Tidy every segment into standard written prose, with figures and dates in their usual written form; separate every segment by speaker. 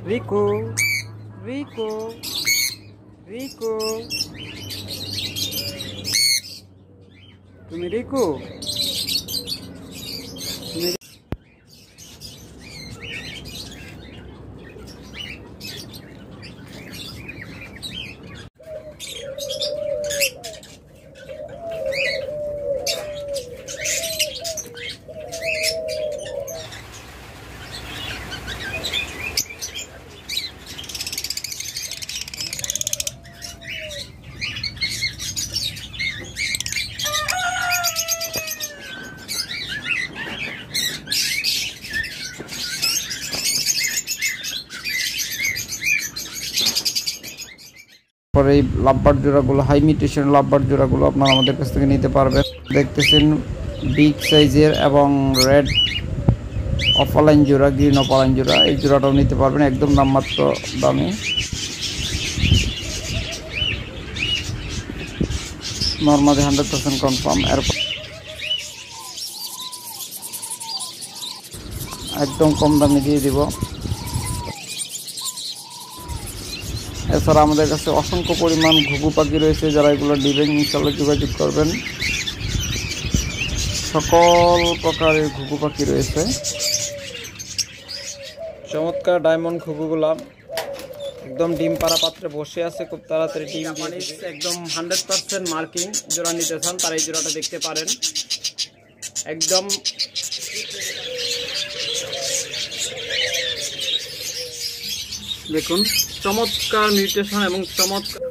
Speaker 1: রিকু রিকু রিকু তুমি রিকু তুমি পরে এই লাভবার জোড়াগুলো হাই মিউটেশন লাভবার জোড়াগুলো আপনারা আমাদের কাছ থেকে নিতে পারবেন। দেখতেছেন বিগ সাইজের এবং রেড অফলাইন জোড়া, গ্রিন অফলাইন জোড়া, এই জোড়াটাও নিতে পারবেন একদম নামমাত্র দামে। নর্মালি 100% কনফার্ম, এরপর একদম কম দামে দিয়ে দিব। এছাড়া আমাদের কাছে অসংখ্য পরিমাণ ঘুঘু পাখি রয়েছে, যারা এগুলো নেবেন ইনশাআল্লাহ যোগাযোগ করবেন। সকল প্রকারের ঘুঘু পাখি রয়েছে, চমৎকার ডায়মন্ড ঘুঘুগুলা একদম ডিম পাড়া পাত্রে বসে আছে, খুব তাড়াতাড়ি ডিম একদম 100% মার্কিং। জোড়া নিতে চান তারা এই জোড়াটা দেখতে পারেন। একদম দেখুন চমৎকার মিউটেশন এবং চমৎকার।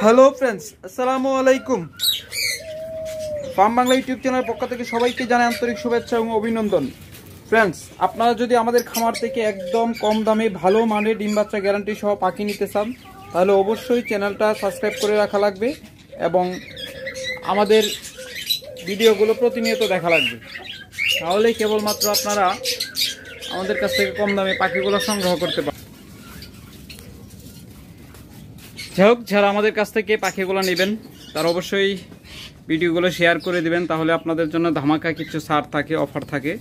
Speaker 1: হ্যালো ফ্রেন্ডস, আসসালামু আলাইকুম। ফার্ম বাংলা ইউটিউব চ্যানেলের পক্ষ থেকে সবাইকে জানাই আন্তরিক শুভেচ্ছা এবং অভিনন্দন। ফ্রেন্ডস, আপনারা যদি আমাদের খামার থেকে একদম কম দামে ভালো মানের ডিম বাচ্চা গ্যারান্টি সহ পাখি নিতে চান, তাহলে অবশ্যই চ্যানেলটা সাবস্ক্রাইব করে রাখা লাগবে এবং আমাদের ভিডিওগুলো প্রতিনিয়ত দেখা লাগবে। তাহলেই কেবলমাত্র আপনারা আমাদের কাছ থেকে কম দামে পাখিগুলো সংগ্রহ করতে পারেন। যাই হোক, যারা আমাদের কাছ থেকে পাখিগুলো নেবেন তারা অবশ্যই ভিডিওগুলো শেয়ার করে দিবেন, তাহলে আপনাদের জন্য ধামাকা কিছু ছাড় থাকে, অফার থাকে।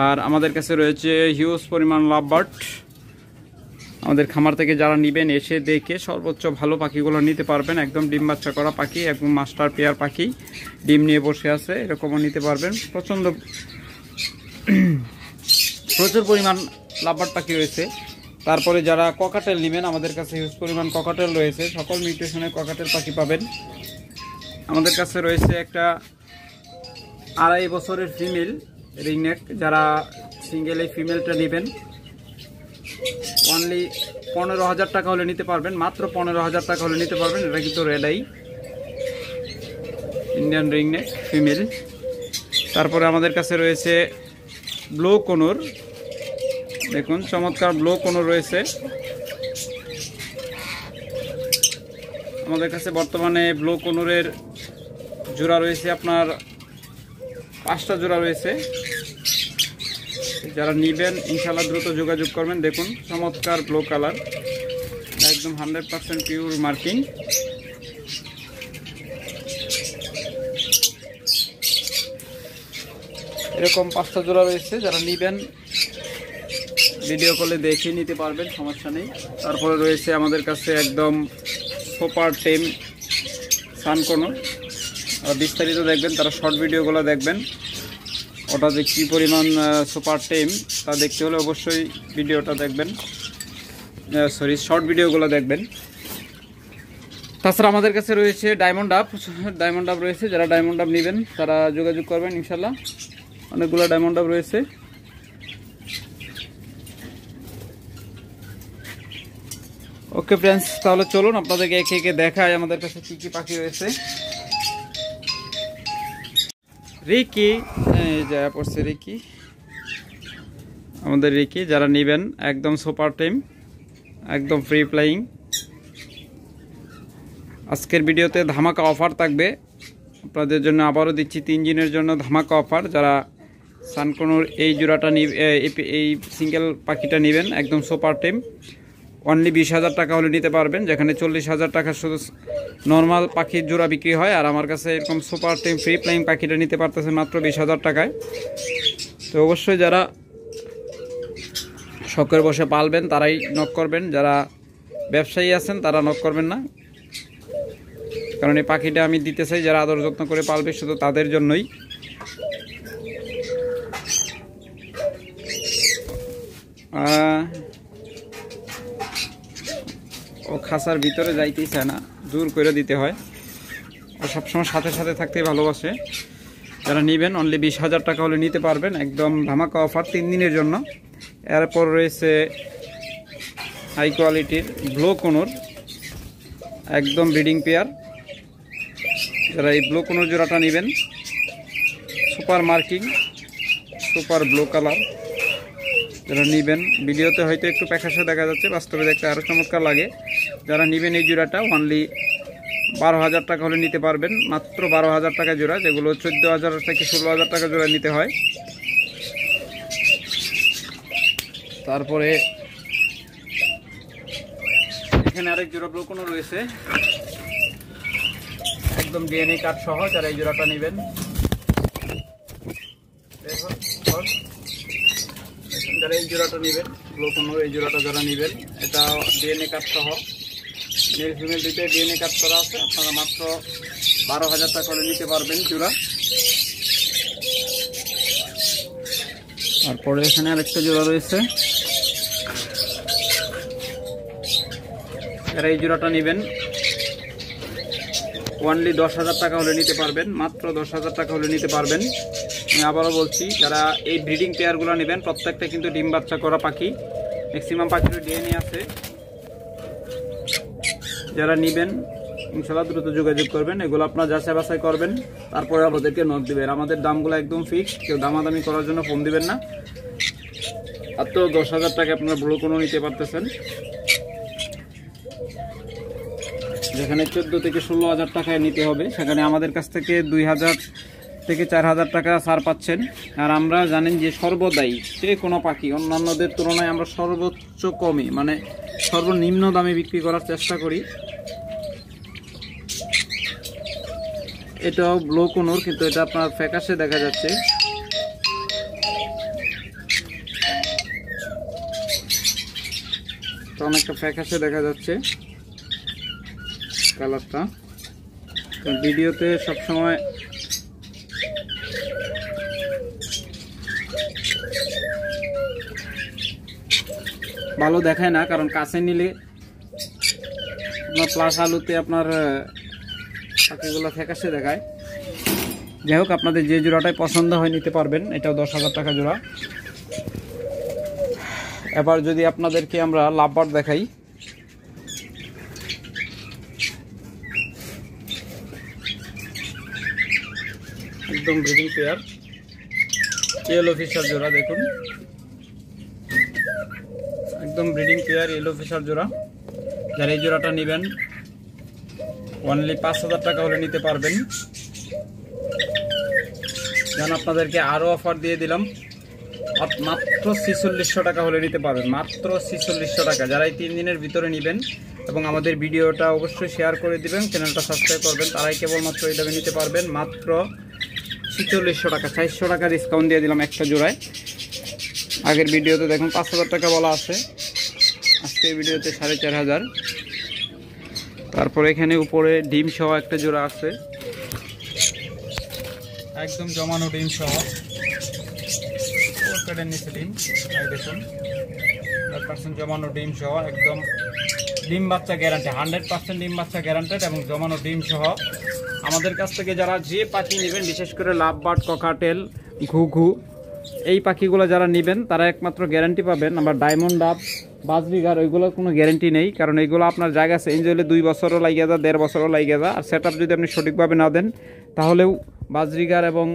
Speaker 1: আর আমাদের কাছে রয়েছে হিউজ পরিমাণ লাভবার্ড। আমাদের খামার থেকে যারা নেবেন এসে দেখে সর্বোচ্চ ভালো পাখিগুলো নিতে পারবেন। একদম ডিম বাচ্চা করা পাখি, একদম মাস্টার পেয়ার পাখি, ডিম নিয়ে বসে আছে, এরকমও নিতে পারবেন। প্রচুর পরিমাণ লাভবার্ড পাখি রয়েছে। তারপরে যারা ককাটেল নেবেন, আমাদের কাছে হিউজ পরিমাণ ককাটেল রয়েছে, সকল মিউটেশনের ককাটেল পাখি পাবেন। আমাদের কাছে রয়েছে একটা 2.5 বছরের ফিমেল রিংনেক। যারা সিঙ্গেল এই ফিমেলটা নেবেন অনলি 15,000 টাকা হলে নিতে পারবেন, মাত্র 15,000 টাকা হলে নিতে পারবেন। এটা কিন্তু red eye Indian ringneck female. তারপরে আমাদের কাছে রয়েছে ব্লু কোনোর, দেখুন চমৎকার ব্লু কোনোর রয়েছে। আমাদের কাছে বর্তমানে ব্লু কোনোরের জোড়া রয়েছে আপনার 5টা জোড়া রয়েছে। যারা নেবেন ইনশাআল্লাহ দ্রুত যোগাযোগ করবেন। দেখুন চমৎকার ব্লু কালার, একদম 100% পিওর মার্কিং। এরকম 5টা জোড়া রয়েছে, যারা নেবেন ভিডিও কলে দেখে নিতে পারবেন, সমস্যা নেই। তারপরে রয়েছে আমাদের কাছে একদম সুপার টেম সানকোনো। বিস্তারিত দেখবেন, তারা শর্ট ভিডিওগুলো দেখবেন, ওটা যে কী পরিমাণ সুপার টেম তা দেখতে হলে অবশ্যই ভিডিওটা দেখবেন, শর্ট ভিডিওগুলো দেখবেন। তাছাড়া আমাদের কাছে রয়েছে ডায়মন্ড ডাব রয়েছে। যারা ডায়মন্ড ডাব নেবেন তারা যোগাযোগ করবেন ইনশাল্লাহ, অনেকগুলো ডায়মন্ড ডাব রয়েছে। ওকে ফ্রেন্ডস, তাহলে চলুন আপনাদেরকে একে একে দেখায় আমাদের কাছে কি কি পাখি রয়েছে। রিকি, যা পড়ছে রিকি, আমাদের রিকি। যারা নেবেন একদম সুপার টেম, একদম ফ্রি ফ্লাইং। আজকের ভিডিওতে ধামাকা অফার থাকবে আপনাদের জন্য, আবারও দিচ্ছি 3 দিনের জন্য ধামাকা অফার। যারা সানকোনোর এই জোড়াটা এই সিঙ্গেল পাখিটা নেবেন একদম সুপার টেম, অনলি 20,000 টাকা হলে নিতে পারবেন, যেখানে 40,000 টাকা শুধু নর্মাল পাখির জোড়া বিক্রি হয়। আর আমার কাছে এরকম সুপার টেম ফ্রি ফ্লাইং পাখিটা নিতে পারতেছে মাত্র 20,000 টাকায়। তো অবশ্যই যারা শখের বসে পালবেন তারাই নক করবেন, যারা ব্যবসায়ী আছেন তারা নক করবেন না, কারণ এই পাখিটা আমি দিতে চাই যারা আদর যত্ন করে পালবে, শুধু তাদের জন্যই। ও খাঁচার ভিতরে যাইতেই চায় না, দূর করে দিতে হয়। ও সবসময় সাথে সাথে থাকতেই ভালোবাসে। যারা নেবেন অনলি 20,000 টাকা হলে নিতে পারবেন, একদম ধামাকা অফার 3 দিনের জন্য। এরপর রয়েছে হাই কোয়ালিটির ব্লু কোনোর, একদম ব্রিডিং পেয়ার। যারা এই ব্লু কোনোর জোড়াটা নেবেন, super marking, super blue colour, যারা নেবেন, ভিডিওতে হয়তো একটু প্যাকাশে দেখা যাচ্ছে, বাস্তবে দেখতে আরও চমৎকার লাগে। যারা নেবেন এই জোড়াটা অনলি 12,000 টাকা হলে নিতে পারবেন, মাত্র 12,000 টাকা জোড়া, যেগুলো 14,000 থেকে 16,000 টাকা জোড়া নিতে হয়। তারপরে এখানে আরেক জোড়া ব্লু কোনো রয়েছে, একদম ডিএনএ কার্ড সহ। যারা এই জোড়াটা নেবেন, যারা এই জোড়াটা নেবেন ব্লু কোনো, এই জোড়াটা যারা নেবেন, এটা ডিএনএ কার্ড সহ, মেল ফিমেল দুইটাই ডিএনএ কার্ড করা আছে। আপনারা মাত্র 12,000 টাকা করে নিতে পারবেন জোড়া। তারপরে এখানে আরেকটা জোড়া রয়েছে, যারা এই জোড়াটা নেবেন অনলি 10,000 টাকা হলে নিতে পারবেন, মাত্র 10,000 টাকা হলে নিতে পারবেন। আমি আবারও বলছি, যারা এই ব্রিডিং পেয়ারগুলো নেবেন, প্রত্যেকটা কিন্তু ডিম বাচ্চা করা পাখি, ম্যাক্সিমাম পাখির ডিএনএ আছে। যারা নেবেন ইনশাআল্লাহ দ্রুত যোগাযোগ করবেন, এগুলো আপনার যাচাই বাছাই করবেন, তারপরে আমাদেরকে নক দিবেন। আমাদের দামগুলো একদম ফিক্সড, কেউ দামাদামি করার জন্য ফোন দিবেন না। আর তো 10,000 টাকা আপনার ব্লু কোনো নিতে পারতেছেন, যেখানে 14 থেকে 16,000 টাকায় নিতে হবে, সেখানে আমাদের কাছ থেকে 2,000 থেকে 4,000 টাকা ছাড় পাচ্ছেন। আর আমরা জানেন যে সর্বদাই যে কোনো পাখি অন্যান্যদের তুলনায় আমরা সর্বোচ্চ কমে, মানে সর্বনিম্ন দামে বিক্রি করার চেষ্টা করি। এটাও ব্লু কোনোর, কিন্তু এটা আপনার ফ্যাকাশে দেখা যাচ্ছে। অনেকটা ফ্যাকাশে দেখা যাচ্ছে কালারটা, ভিডিওতে সবসময় ভালো দেখায় না, কারণ কাছে নিলে আপনার প্লাস আলুতে আপনার পাখিগুলো ফ্যাকাশে দেখায়। যাই হোক, আপনাদের যে জোড়াটাই পছন্দ হয় নিতে পারবেন, এটাও 10,000 টাকা জোড়া। এবার যদি আপনাদেরকে আমরা লাভবার্ড দেখাই, একদম ব্রিডিং পেয়ার ইয়েলো ফিশার জোড়া, দেখুন একদম ব্রিডিং পেয়ার ইয়েলো ফিশার জোড়া। যারা এই জোড়াটা নেবেন অনলি 5,000 টাকা হলে নিতে পারবেন। যেন আপনাদেরকে আরও অফার দিয়ে দিলাম, মাত্র 4600 টাকা হলে নিতে পারবেন, মাত্র 4600 টাকা। যারা এই 3 দিনের ভিতরে নেবেন এবং আমাদের ভিডিওটা অবশ্যই শেয়ার করে দিবেন, চ্যানেলটা সাবস্ক্রাইব করবেন, তারাই কেবলমাত্র এই দামে নিতে পারবেন, মাত্র 4600 টাকা। 400 টাকা ডিসকাউন্ট দিয়ে দিলাম একটা জোড়ায়। আগের ভিডিওতে দেখুন 5,000 টাকা বলা আছে, আজকের ভিডিওতে 4,500। তারপরে এখানে উপরে ডিম সহ একটা জোড়া আছে, একদম জমানো ডিম সহ, নিচে ডিম দেখুন, 100% জমানো ডিম সহ, একদম ডিম বাচ্চা গ্যারান্টি, 100% ডিম বাচ্চা গ্যারান্টেড এবং জমানো ডিম সহ। আমাদের কাছ থেকে যারা যে পাখি নেবেন, বিশেষ করে লাভবার্ড, ককাটেল, ঘুঘু, এই পাখিগুলো যারা নেবেন তারা একমাত্র গ্যারান্টি পাবেন। আবার ডায়মন্ড ডাব, বাজরিগার, ওইগুলো কোনো গ্যারান্টি নেই, কারণ এইগুলো আপনার জায়গা চেঞ্জ হলে 2 বছরও লাগিয়ে যায়, 1.5 বছরও লাগিয়ে যায়। আর সেট আপ যদি আপনি সঠিকভাবে না দেন, তাহলেও বাজরিগার এবং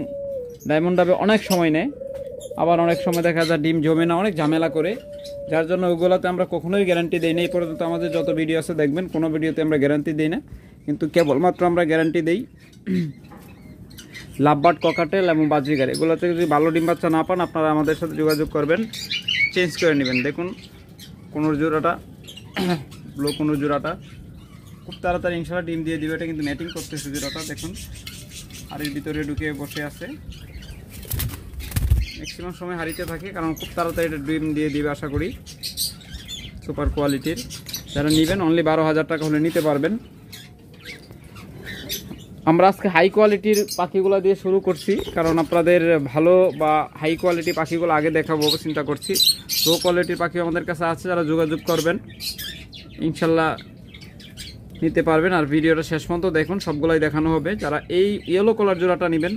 Speaker 1: ডায়মন্ড ডাবে অনেক সময় নেয়, আবার অনেক সময় দেখা যায় ডিম জমে না, অনেক ঝামেলা করে, যার জন্য ওইগুলোতে আমরা কখনোই গ্যারান্টি দিই না। এই পর্যন্ত আমাদের যত ভিডিও আছে দেখবেন, কোনো ভিডিওতে আমরা গ্যারান্টি দিই না, কিন্তু কেবলমাত্র আমরা গ্যারান্টি দিই লাভবার্ড, ককাটেল এবং বাজরিগার। এগুলোতে যদি ভালো ডিম বাচ্চা না পান, আপনারা আমাদের সাথে যোগাযোগ করবেন, চেঞ্জ করে নেবেন। দেখুন কোনোর জোড়াটা, ব্লু কোনোর জোড়াটা খুব তাড়াতাড়ি ইনশাআল্লাহ ডিম দিয়ে দিবে। এটা কিন্তু ম্যাটিং করতেছে জোড়াটা, দেখুন আর এর ভিতরে ঢুকে বসে আছে। ম্যাক্সিমাম সময় হারিতে থাকে, কারণ খুব তাড়াতাড়ি এটা ডিম দিয়ে দিবে আশা করি। সুপার কোয়ালিটির যারা নেবেন অনলি 12,000 টাকা হলে নিতে পারবেন। আমরা আজকে হাই কোয়ালিটির পাখিগুলো দিয়ে শুরু করছি, কারণ আপনাদের ভালো বা হাই কোয়ালিটি পাখিগুলো আগে দেখাবো চিন্তা করছি। লো কোয়ালিটির পাখি আমাদের কাছে আছে, যারা যোগাযোগ করবেন ইনশাল্লাহ নিতে পারবেন। আর ভিডিওটা শেষ পর্যন্ত দেখুন, সবগুলাই দেখানো হবে। যারা এই ইয়েলো কালার জোড়াটা নেবেন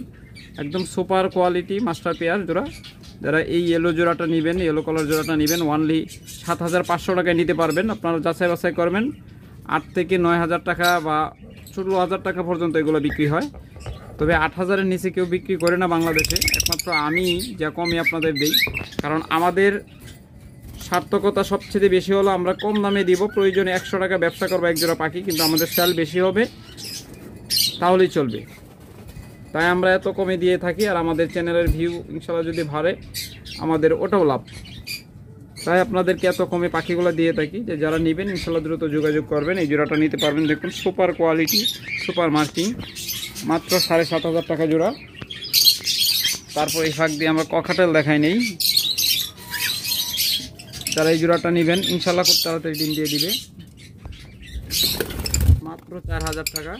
Speaker 1: একদম সুপার কোয়ালিটি মাস্টার পেয়ার জোড়া, যারা এই ইয়েলো জোড়াটা নেবেন, ইয়েলো কালার জোড়াটা নেবেন অনলি 7,500 টাকায় নিতে পারবেন। আপনারা যাচাই বাছাই করবেন, 8 থেকে 9,000 টাকা বা 16,000 টাকা পর্যন্ত এগুলো বিক্রি হয়। তবে 8,000-এর নিচে কেউ বিক্রি করে না বাংলাদেশে, একমাত্র আমি যা কমই আপনাদের দিই। কারণ আমাদের সার্থকতা সবচেয়ে বেশি হলো আমরা কম দামে দিব, প্রয়োজনে 100 টাকা ব্যবসা করবো একজোড়া পাখি, কিন্তু আমাদের সেল বেশি হবে তাহলেই চলবে। তাই আমরা এত কমে দিয়ে থাকি, আর আমাদের চ্যানেলের ভিউ ইনশাল্লাহ যদি বাড়ে আমাদের ওটাও লাভ। তাই আপনাদেরকে এত কমে পাখিগুলো দিয়ে থাকি, যে যারা নেবেন ইনশাল্লাহ দ্রুত যোগাযোগ করবেন, এই জোড়াটা নিতে পারবেন। দেখুন সুপার কোয়ালিটি, সুপার মার্কিং, মাত্র 7,500 টাকা জোড়া। তারপর এই ফাঁক দিয়ে আমরা ককাটেল দেখাই নেই। যারা এই জোড়াটা নেবেন ইনশাল্লাহ খুব তাড়াতাড়ি ডিম দিয়ে দিবে, মাত্র 4,000 টাকা।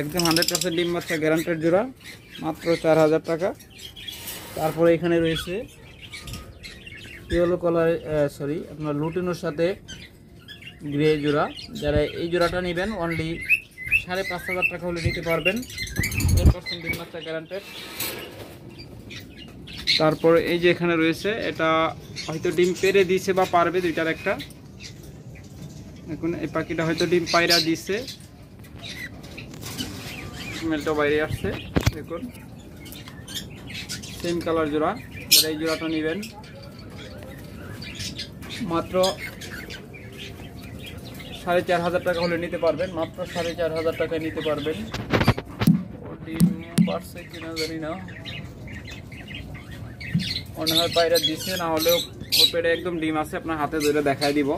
Speaker 1: একদম 100% ডিম বাচ্চা গ্যারান্টেড জোড়া, মাত্র 4,000 টাকা। তারপরে এখানে রয়েছে ইয়েলো কালার আপনার লুটিনোর সাথে গ্রে জোড়া। যারা এই জোড়াটা নেবেন অনলি 5,500 টাকা হলে নিতে পারবেন, 100% ডিম বাচ্চা গ্যারান্টেড। তারপর এই যে এখানে রয়েছে, এটা হয়তো ডিম পেরে দিয়েছে বা পারবে, দুইটার একটা। দেখুন এই পাখিটা হয়তো ডিম পায়রা দিচ্ছে, মেলটাও বাইরে আসছে। দেখুন সেম কালার জোড়া। যারা এই জোড়াটা নেবেন মাত্র 4,500 টাকা হলে নিতে পারবেন, মাত্র 4,500 টাকায় নিতে পারবেন। ডিম পারছে কিনা জানি না, মনে হয় পায়রা দিচ্ছে, না হলেও ওর পেটে একদম ডিম আছে, আপনার হাতে ধরে দেখাই দিব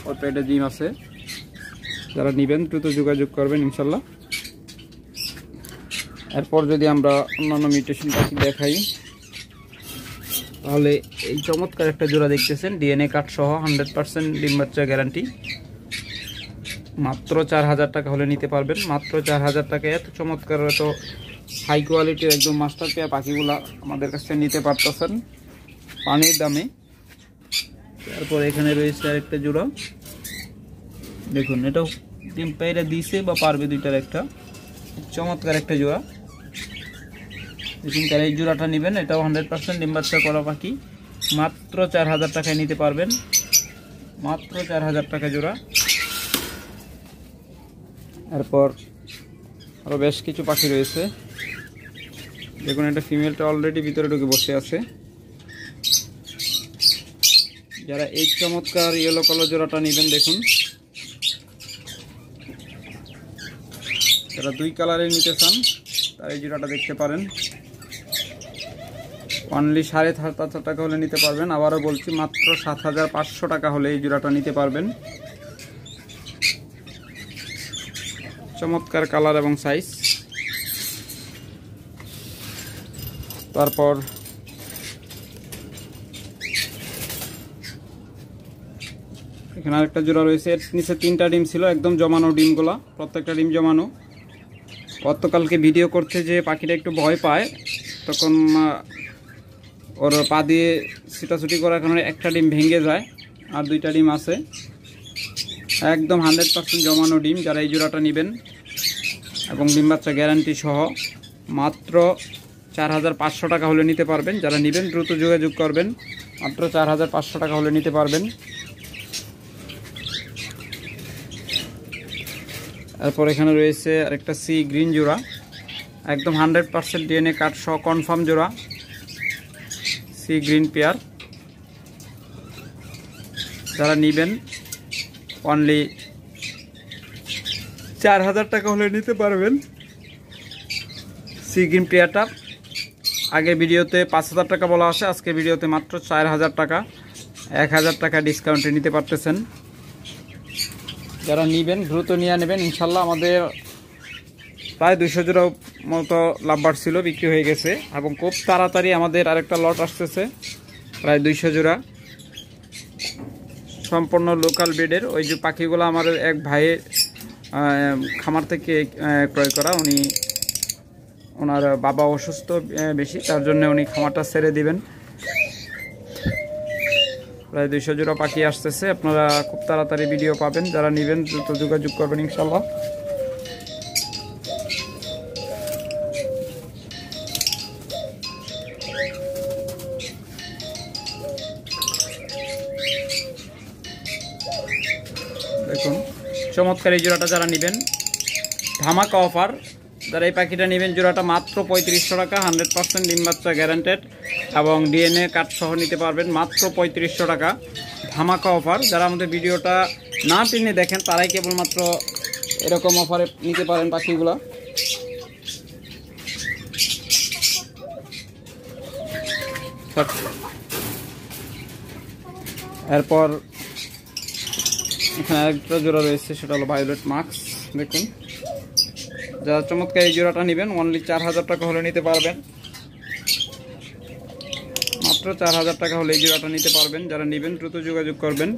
Speaker 1: ওর পেটে ডিম আছে। যারা নেবেন দ্রুত যোগাযোগ করবেন ইনশাল্লাহ। এরপর যদি আমরা অন্যান্য মিউটেশন পাখি দেখাই, তাহলে এই চমৎকার একটা জোড়া দেখতেছেন, ডিএনএ কার্ড সহ 100% ডিম বাচ্চা গ্যারান্টি, মাত্র 4,000 টাকা হলে নিতে পারবেন। মাত্র 4,000 টাকায় এত চমৎকার, এত হাই কোয়ালিটির একদম মাস্টার পেয়ার পাখিগুলা আমাদের কাছ থেকে নিতে পারতেছেন পানির দামে। তারপর এখানে রয়েছে আরেকটা জোড়া, দেখুন এটাও ডিম পায়রা দিছে বা পারবে, দুইটার একটা চমৎকার একটা জোড়া। দেখুন তারা এই জোড়াটা নেবেন, এটাও 100% ডিম বাচ্চা করা পাখি, মাত্র 4,000 টাকায় নিতে পারবেন, মাত্র 4,000 টাকা জোড়া। এরপর আরও বেশ কিছু পাখি রয়েছে। দেখুন এটা ফিমেলটা অলরেডি ভিতরে ঢুকে বসে আছে। যারা এই চমৎকার ইয়েলো কালার জোড়াটা নেবেন, দেখুন যারা 2 কালারের নিতে চান তারা এই জোড়াটা দেখতে পারেন, অনলি 7,500 টাকা হলে নিতে পারবেন। আবারও বলছি মাত্র 7,500 টাকা হলে এই জোড়াটা নিতে পারবেন। চমৎকার কালার এবং সাইজ। তারপর এখানে আরেকটা জোড়া রয়েছে, এর নিচে 3টা ডিম ছিল, একদম জমানো ডিমগুলা, প্রত্যেকটা ডিম জমানো। গতকালকে ভিডিও করতে যে পাখিটা একটু ভয় পায়, তখন ওর পা দিয়ে ছিটাছুটি করার কারণে একটা ডিম ভেঙে যায়, আর 2টা ডিম আছে। একদম 100% জমানো ডিম। যারা এই জোড়াটা নেবেন এবং ডিম বাচ্চা গ্যারান্টি সহ মাত্র 4,500 টাকা হলে নিতে পারবেন। যারা নেবেন দ্রুত যোগাযোগ করবেন, মাত্র 4,500 টাকা হলে নিতে পারবেন। এরপর এখানে রয়েছে আরেকটা সি গ্রিন জোড়া, একদম 100% ডিএনএ কার্ড সহ কনফার্ম জোড়া, সি গ্রিন পেয়ার। যারা নেবেন অনলি 4,000 টাকা হলে নিতে পারবেন। সি গ্রিন পেয়ারটা আগের ভিডিওতে 5,000 টাকা বলা আছে, আজকে ভিডিওতে মাত্র 4,000 টাকা, 1,000 টাকা ডিসকাউন্টে নিতে পারতেছেন। যারা নেবেন দ্রুত নিয়ে নেবেন ইনশাল্লাহ। আমাদের প্রায় 200 জোড়া মতো লাভবার ছিল, বিক্রি হয়ে গেছে। এবং খুব তাড়াতাড়ি আমাদের আরেকটা লট আসতেছে, প্রায় 200 জোড়া, সম্পূর্ণ লোকাল ব্রিডের। ওই যে পাখিগুলো আমার এক ভাইয়ের খামার থেকে ক্রয় করা। ওনার বাবা অসুস্থ বেশি, তার জন্য উনি খামারটা ছেড়ে দিবেন। প্রায় 200 জোড়া পাখি আসতেছে, আপনারা খুব তাড়াতাড়ি ভিডিও পাবেন। যারা নেবেন দ্রুত যোগাযোগ করবেন ইনশাল্লাহ। দেখুন চমৎকার এই জোড়াটা যারা নেবেন, ধামাকা অফার। যারা এই পাখিটা নেবেন জোড়াটা মাত্র 3500 টাকা, 100% ডিম বাচ্চা গ্যারান্টেড এবং ডিএনএ কার্ড সহ নিতে পারবেন মাত্র 3500 টাকা, ধামাকা অফার। যারা আমাদের ভিডিওটা না টেনে দেখেন তারাই কেবলমাত্র এরকম অফারে নিতে পারেন পাখিগুলো। এরপর এখানে আরেকটা জোড়া রয়েছে, সেটা হলো ভায়োলেট মাস্ক। দেখুন যারা চমৎকার এই জোড়াটা নেবেন অনলি 4000 টাকা হলে নিতে পারবেন, মাত্র 4000 টাকা হলে এই জোড়াটা নিতে পারবেন। যারা নেবেন দ্রুত যোগাযোগ করবেন।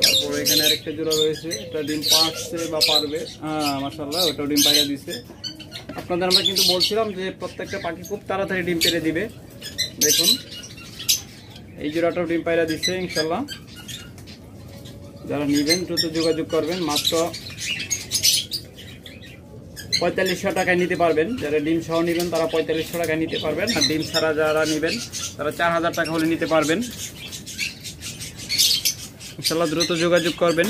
Speaker 1: তারপর এখানে আরেকটা জোড়া রয়েছে, এটা ডিম পারছে বা পারবে, হ্যাঁ মাশাআল্লাহ ওটাও ডিম পাইরা দিছে। আপনাদের আমরা কিন্তু বলছিলাম যে প্রত্যেকটা পাখি খুব তাড়াতাড়ি ডিম পেড়ে দিবে। দেখুন এই জোড়াটাও ডিম পাইরা দিচ্ছে ইনশাল্লাহ। যারা নেবেন দ্রুত যোগাযোগ করবেন, মাত্র 4500 টাকায় নিতে পারবেন। যারা ডিম সহ নেবেন তারা 4500 টাকায় নিতে পারবেন, আর ডিম ছাড়া যারা নেবেন তারা 4000 টাকা হলে নিতে পারবেন ইনশাল্লাহ। দ্রুত যোগাযোগ করবেন।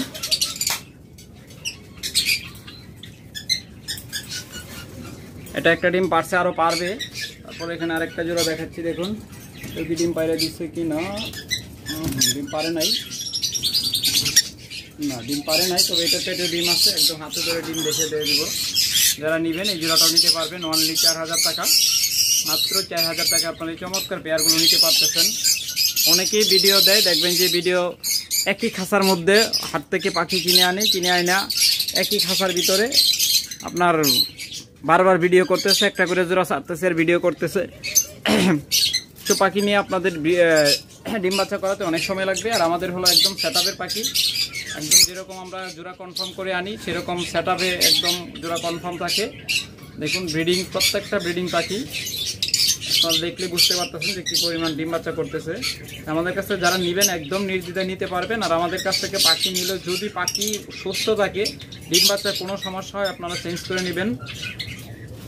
Speaker 1: এটা একটা ডিম পারছে, আরও পারবে। তারপর এখানে আরেকটা জোড়া দেখাচ্ছি, দেখুন কি ডিম পাইরা দিচ্ছে কি না। ডিম পারে নাই, না ডিম পারে নাই, তবে এটাতে একটা ডিম আছে, একদম হাতে ধরে ডিম দেখে দিয়ে দিব। যারা নেবেন এই জোড়াটাও নিতে পারবেন অনলি 4000 টাকা, মাত্র 4000 টাকা আপনার এই চমৎকার পেয়ারগুলো নিতে পারতেছেন। অনেকেই ভিডিও দেয়, দেখবেন যে ভিডিও একই খাঁচার মধ্যে হাট থেকে পাখি কিনে আনা একই খাঁচার ভিতরে আপনার বারবার ভিডিও করতেছে, একটা করে জোড়া ছাড়তেছে আর ভিডিও করতেছে। তো পাখি নিয়ে আপনাদের ডিম বাচ্চা করাতে অনেক সময় লাগবে। আর আমাদের হলো একদম সেটআপের পাখি, একদম যেরকম আমরা জোড়া কনফার্ম করে আনি সেরকম সেটআপে একদম জোড়া কনফার্ম থাকে। দেখুন ব্রিডিং, প্রত্যেকটা ব্রিডিং পাখি আপনারা দেখলে বুঝতে পারতেছেন যে কী পরিমাণ ডিম বাচ্চা করতেছে। আমাদের কাছে যারা নেবেন একদম নির্দ্বিধায় নিতে পারবেন। আর আমাদের কাছ থেকে পাখি নিলে যদি পাখি সুস্থ থাকে, ডিম বাচ্চার কোনো সমস্যা হয়, আপনারা চেঞ্জ করে নেবেন।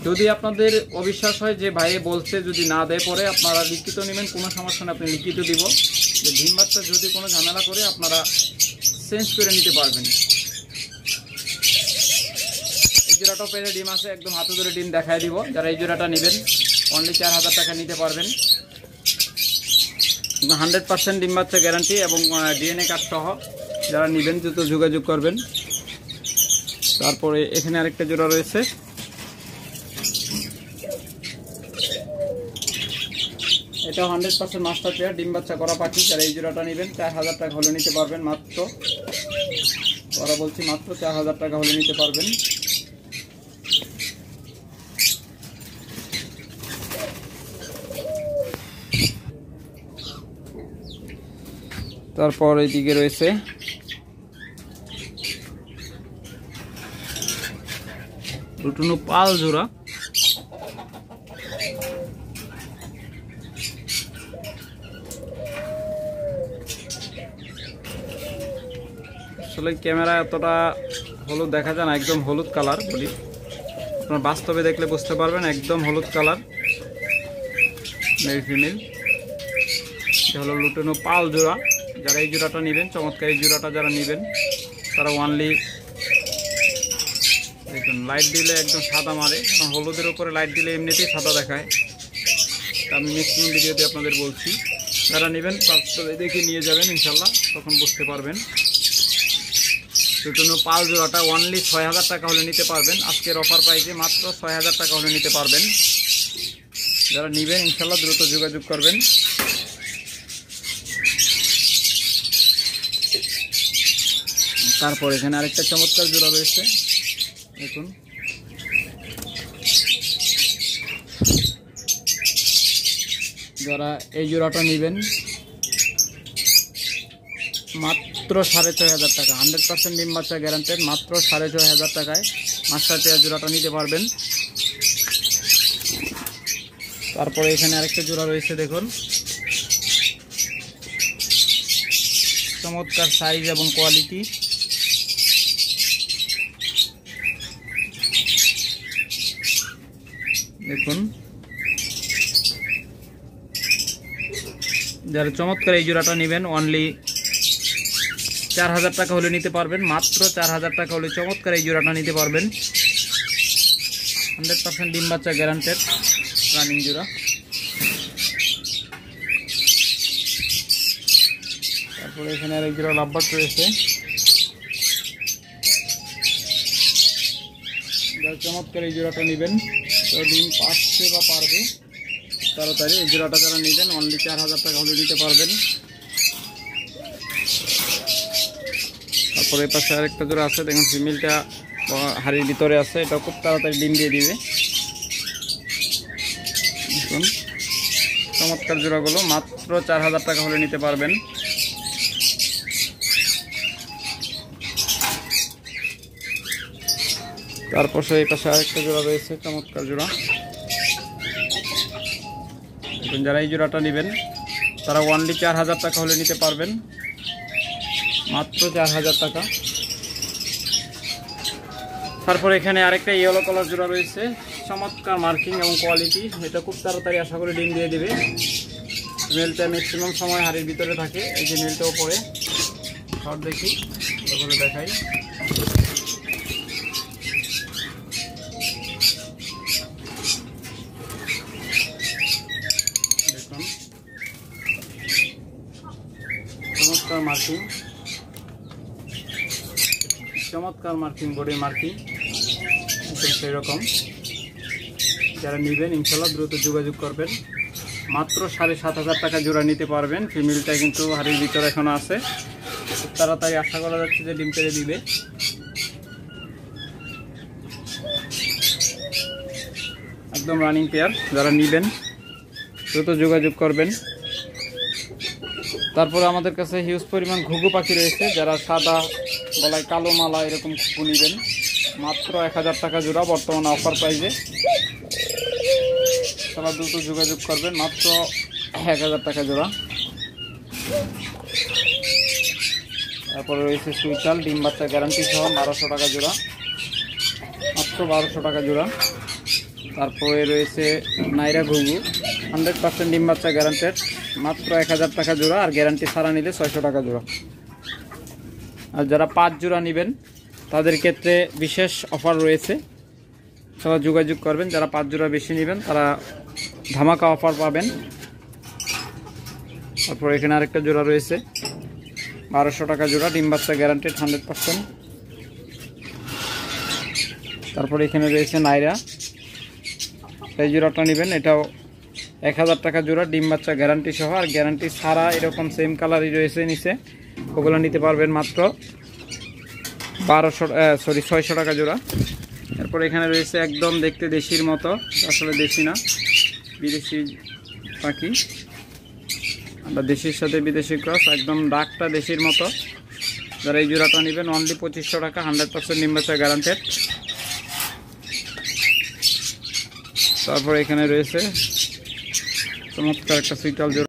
Speaker 1: যদি আপনাদের অবিশ্বাস হয় যে ভাইয়ে বলছে যদি না দেয় পরে আপনারা লিখিত নেবেন, কোনো সমস্যা নেই, আপনি লিখিত দিব যে ডিম বাচ্চা যদি কোনো ঝামেলা করে আপনারা চেঞ্জ করে নিতে পারবেন। এই জোড়াটাও পেরে ডিম আছে, একদম হাতে ধরে ডিম দেখায় দিব। যারা এই জোড়াটা নেবেন অনলি 4000 টাকা নিতে পারবেন, 100% ডিম বাচ্চা গ্যারান্টি এবং ডিএনএ কার্ড সহ। যারা নেবেন দ্রুত যোগাযোগ করবেন। তারপরে এখানে আরেকটা জোড়া রয়েছে, এটা 100% মাস্টার পেয়ার ডিম বাচ্চা করা পাখি। যারা এই জোড়াটা নেবেন 4000 টাকা হলে নিতে পারবেন, মাত্র ওরা বলছি মাত্র 4000 টাকা হলে নিতে পারবেন। তারপর এইদিকে রয়েছে লুটুনো পাল জোড়া। আসলে ক্যামেরা এতটা হলুদ দেখা যায় না, একদম হলুদ কালার বলি, আপনার বাস্তবে দেখলে বুঝতে পারবেন একদম হলুদ কালার মেল ফিমেল। এটা হলো লুটুনো পাল জোড়া। যারা এই জোড়াটা নেবেন, চমৎকার এই জোড়াটা যারা নেবেন তারা ওয়ানলি দেখুন লাইট দিলে একদম সাদা মারে, কারণ হলুদের উপরে লাইট দিলে এমনিতেই সাদা দেখায়। আমি ম্যাক্সিমাম ভিডিওতে আপনাদের বলছি, যারা নেবেন বাস্তবে দেখে নিয়ে যাবেন ইনশাল্লাহ, তখন বুঝতে পারবেন। লুটুনো পাল জোড়াটা ওয়ানলি 6000 টাকা হলে নিতে পারবেন। আজকের অফার প্রাইসে মাত্র 6000 টাকা হলে নিতে পারবেন। যারা নেবেন ইনশাল্লাহ দ্রুত যোগাযোগ করবেন। তারপর এখানে আরেকটা চমৎকার জোড়া রয়েছে, দেখুন। যারা এই জোড়াটা নেবেন মাত্র 6,500 টাকা, 100% ডিম বাচ্চা গ্যারান্টেড, মাত্র 6,500 টাকায় মাস্টার পেয়ার জোড়াটা নিতে পারবেন। তারপরে এখানে আরেকটা জোড়া রয়েছে, দেখুন। চমৎকার সাইজ এবং কোয়ালিটি, দেখুন। যারা চমৎকার এই জোড়াটা নেবেন অনলি 4,000 টাকা হলে নিতে পারবেন, মাত্র 4,000 টাকা হলে চমৎকার এই জোড়াটা নিতে পারবেন। 100% ডিম বাচ্চা গ্যারান্টেড রানিং জোড়া। তারপরে এখানে আরেক জোড়া লাভবার্ড রয়েছে, যারা চমৎকার এই জোড়াটা নেবেন, তো ডিম পাচ্ছে বা পারবে তাড়াতাড়ি এই জোড়াটা যারা নেবেন অনলি 4,000 টাকা হলে নিতে পারবেন। তারপরে এই পাশে আরেকটা জোড়া আছে, দেখুন। ফিমেলটা হাড়ির ভিতরে আছে, এটা খুব তাড়াতাড়ি ডিম দিয়ে দিবে, দেখুন। চমৎকার জোড়াগুলো মাত্র 4,000 টাকা হলে নিতে পারবেন। তারপর এই পাশে আরেকটা জোড়া রয়েছে, চমৎকার জোড়া। যারা এই জোড়াটা নেবেন তারা অনলি 4,000 টাকা হলে নিতে পারবেন, মাত্র 4,000 টাকা। তারপর এখানে আরেকটা ইয়েলো কালার জোড়া রয়েছে, চমৎকার মার্কিং এবং কোয়ালিটি, এটা খুব তাড়াতাড়ি আশা করে ডিম দিয়ে দেবে। মেলটা ম্যাক্সিমাম সময় হাড়ির ভিতরে থাকে। এই যে মেলটা উপরে শর্ট দেখি, তারপরে দেখাই। দেখুন চমৎকার মার্কিং, চমৎকার মার্কিং, বডি মার্কিং সেই রকম। যারা নেবেন ইনশাল্লাহ দ্রুত যোগাযোগ করবেন, মাত্র 7,500 টাকা জোড়া নিতে পারবেন। ফিমেলটা কিন্তু হাড়ির ভিতরে এখনো আছে, খুব তাড়াতাড়ি আশা করা যাচ্ছে যে ডিম পেড়ে দিবে। একদম রানিং পেয়ার, যারা নেবেন দ্রুত যোগাযোগ করবেন। তারপরে আমাদের কাছে হিউজ পরিমাণ ঘুঘু পাখি রয়েছে, যারা সাদা গলায় কালো মালা এরকম ঘুঘু নেবেন মাত্র 1,000 টাকা জোড়া, বর্তমানে অফার প্রাইসে। তারা দ্রুত যোগাযোগ করবেন, মাত্র 1,000 টাকা জোড়া। তারপরে রয়েছে সুইটাল, ডিম বাচ্চা গ্যারান্টি সহ 1,200 টাকা জোড়া, মাত্র 1,200 টাকা জোড়া। তারপরে রয়েছে নাইরা ঘুঘু, 100% ডিম বাচ্চা গ্যারান্টেড, মাত্র 1,000 টাকা জোড়া, আর গ্যারান্টি ছাড়া নিলে 600 টাকা জোড়া। আর যারা 5 জোড়া নেবেন তাদের ক্ষেত্রে বিশেষ অফার রয়েছে, সবাই যোগাযোগ করবেন। যারা 5 জোড়া বেশি নেবেন তারা ধামাকা অফার পাবেন। তারপর এখানে আরেকটা জোড়া রয়েছে, 1,200 টাকা জোড়া, ডিম বাচ্চা গ্যারান্টেড 100%। তারপর এখানে রয়েছে নাইরা, এই জোড়াটা নেবেন, এটাও 1,000 টাকা জোড়া, ডিম বাচ্চা গ্যারান্টি সহ, আর গ্যারান্টি ছাড়া এরকম সেম কালারই রয়েছে নিচে, ওগুলো নিতে পারবেন মাত্র 600 টাকা জোড়া। এরপর এখানে রয়েছে একদম দেখতে দেশির মতো, আসলে দেশি না, বিদেশি পাখি, আমরা দেশির সাথে বিদেশি ক্রস, একদম ডাকটা দেশির মতো। যারা এই জোড়াটা নেবেন অনলি 2,500 টাকা, 100% ডিম বাচ্চা গ্যারান্টেড। তারপর এখানে রয়েছে চমৎকার একটা সুইটাল জোড়া।